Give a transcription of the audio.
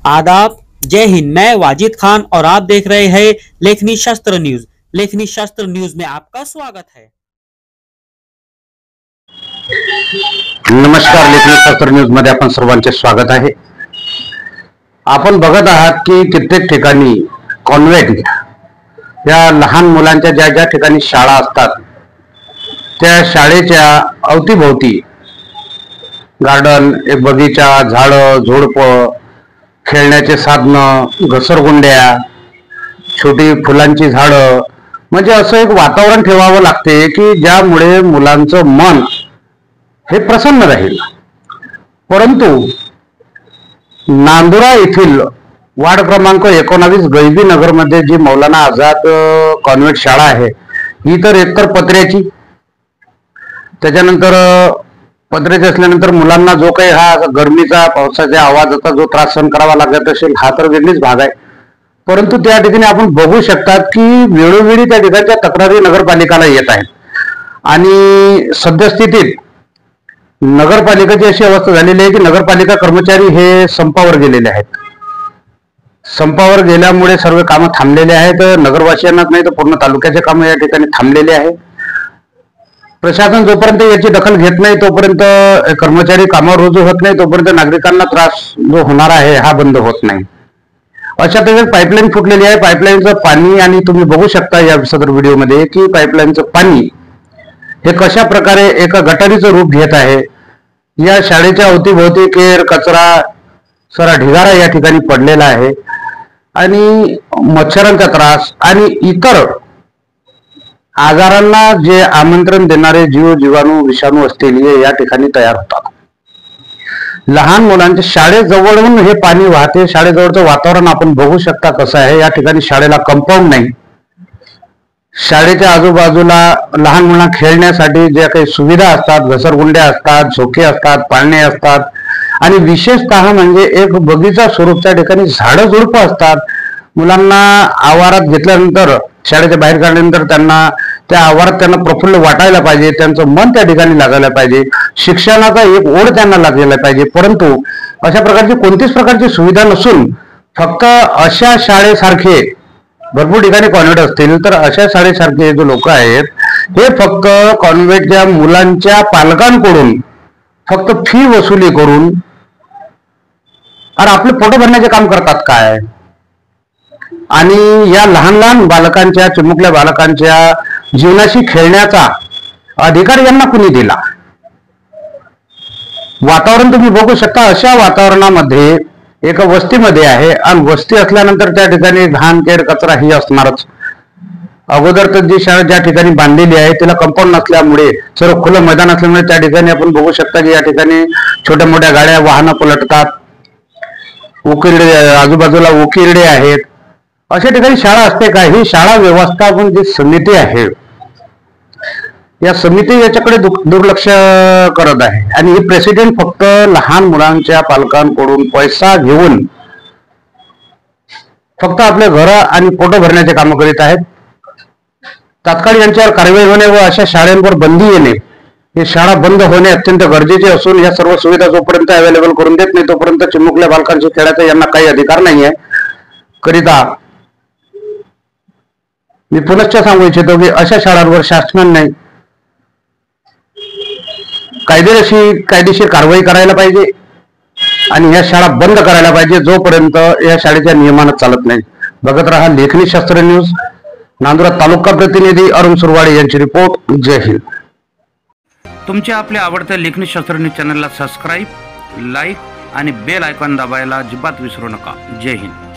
आदाब, जय हिंद। मैं वाजिद खान और आप देख रहे हैं लेखनी शास्त्र न्यूज। लेखनी शास्त्र न्यूज में आपका स्वागत है। नमस्कार, लेखनी शास्त्र न्यूज मध्ये आपण सर्वांचे स्वागत आहे। आपण बघत आहात की कित्येक ठिकाणी कॉन्व्हेंट या लहान मुलांच्या ज्या ज्या ठिकाणी शाळा असतात त्या शाळेच्या अवतीभोवती गार्डन, एक बगीचा, झाडं, झुडपं, खेळण्याचे साधनं, घसरगुंड्या, छोटी फुलांची झाडं, म्हणजे असं एक वातावरण ठेवावं लागते की ज्यामुळे मुलांचं मन हे प्रसन्न राहील। परंतु नांदुरा येथील वार्ड क्रमांक 19 गैबी नगर मध्ये जी मौलाना आझाद कॉन्व्हेंट शाळा आहे ही तर एकतर पत्र्याची, त्याच्यानंतर पत्र्याची असल्यानंतर मुलांना जो काही हा गरमीचा, पावसाच्या आवाजाचा जो त्रास सहन करावा लागत असेल हा तर वेगळीच भाग आहे। परंतु त्या ठिकाणी आपण बघू शकतात की वेळोवेळी त्या ठिकाणच्या तक्रारी नगरपालिकेला येत आहेत आणि सद्यस्थितीत नगरपालिकेची अशी अवस्था झालेली आहे की नगरपालिका कर्मचारी हे संपावर गेलेले आहेत। संपावर गेल्यामुळे सर्व कामं थांबलेले आहेत। नगरवासियांनाच नाही तर पूर्ण तालुक्याचे कामं या ठिकाणी थांबलेले आहे। प्रशासन जोपर्यंत याची दखल घेत नाही तोपर्यंत कर्मचारी कामावर रुजू होत नाही, तोपर्यंत नागरिकांना त्रास जो होणार आहे हा बंद होत नाही। अशा तऱ्हेने पाईपलाईन फुटलेली आहे। पाईपलाईनचं पाणी, आणि तुम्ही बघू शकता या सदर व्हिडिओमध्ये की पाईपलाईनचं पाणी हे कशा प्रकारे एका गटारीचं रूप घेत आहे। या शाळेच्या अवतीभोवती केर, कचरा, सारा ढिगारा या ठिकाणी पडलेला आहे आणि मच्छरांचा त्रास आणि इतर आजारांना जे आमंत्रण देणारे जीव, जीवाणू, विषाणू असतील हे या ठिकाणी तयार होतात। लहान मुलांच्या शाळेजवळून हे पाणी वाहते। शाळेजवळचं वातावरण आपण बघू शकता कसं आहे। या ठिकाणी शाळेला कंपाऊंड नाही। शाळेच्या आजूबाजूला लहान मुलांना खेळण्यासाठी ज्या काही सुविधा असतात, घसरगुंड्या असतात, झोके असतात, पाळणे असतात आणि विशेषतः म्हणजे एक बगीचा स्वरूपच्या ठिकाणी झाडं झुडपं असतात। मुलांना आवारात घेतल्यानंतर, शाळेच्या बाहेर काढल्यानंतर त्यांना त्या आवारात त्यांना प्रफुल्ल वाटायला पाहिजे, त्यांचं मन त्या ठिकाणी लागायला पाहिजे, शिक्षणाचा एक ओढ त्यांना लागलेला पाहिजे। परंतु अशा प्रकारची कोणतीच प्रकारची सुविधा नसून फक्त अशा शाळेसारखे भरपूर ठिकाणी कॉन्व्हेंट असतील तर अशा शाळेसारखे जे लोक आहेत हे फक्त कॉन्व्हेंटच्या मुलांच्या पालकांकडून फक्त फी वसुली करून आणि आपले पोट भरण्याचे काम करतात काय। आणि या लहान लहान बालकांच्या, चिमुकल्या बालकांच्या जीवनाशी खेळण्याचा अधिकार यांना कुणी दिला। वातावरण तुम्ही बघू शकता। अशा वातावरणामध्ये एका वस्तीमध्ये आहे आणि वस्ती असल्यानंतर त्या ठिकाणी घाण, केर, कचरा ही असणारच। अगोदर तर जी शाळा ज्या ठिकाणी बांधलेली आहे तिला कंपाऊंड नसल्यामुळे, सर्व खुलं मैदान असल्यामुळे त्या ठिकाणी आपण बघू शकता की या ठिकाणी छोट्या मोठ्या गाड्या, वाहनं पलटतात, उकिरडे, आजूबाजूला उकिरडे आहेत। अशा ठिकाणी शाळा असते का? ही शाळा व्यवस्थापन जी समिती आहे या समिती याच्याकडे दुर्लक्ष करत आहे आणि ही प्रेसिडेंट फक्त लहान मुलांच्या पालकांकडून पैसा घेऊन फक्त आपले घर आणि पोट भरण्याचे काम करीत आहेत। तात्काळ यांच्यावर कारवाई होणे व अशा शाळांवर बंदी येणे, हे शाळा बंद होणे अत्यंत गरजेचे असून या सर्व सुविधा जोपर्यंत अवेलेबल करून देत नाही तोपर्यंत चिमुकल्या बालकांशी खेळायचा यांना काही अधिकार नाही आहे। करिता मी पुनश्च सांगू इच्छितो की अशा शाळांवर शासनाने कायदेशीर कारवाई करायला पाहिजे आणि या शाळा बंद करायला पाहिजे जोपर्यंत या शाळेच्या नियमानं चालत नाही। बघत रहा लेखनी शास्त्र न्यूज। नांदुरा तालुका प्रतिनिधी अरुण सुरवाडे यांची रिपोर्ट। जय हिंद। तुमच्या आपल्या आवडत्या लेखनी शास्त्र न्यूज चॅनलला सबस्क्राईब, लाईक आणि बेल आयकॉन दाबायला अजिबात विसरू नका। जय हिंद।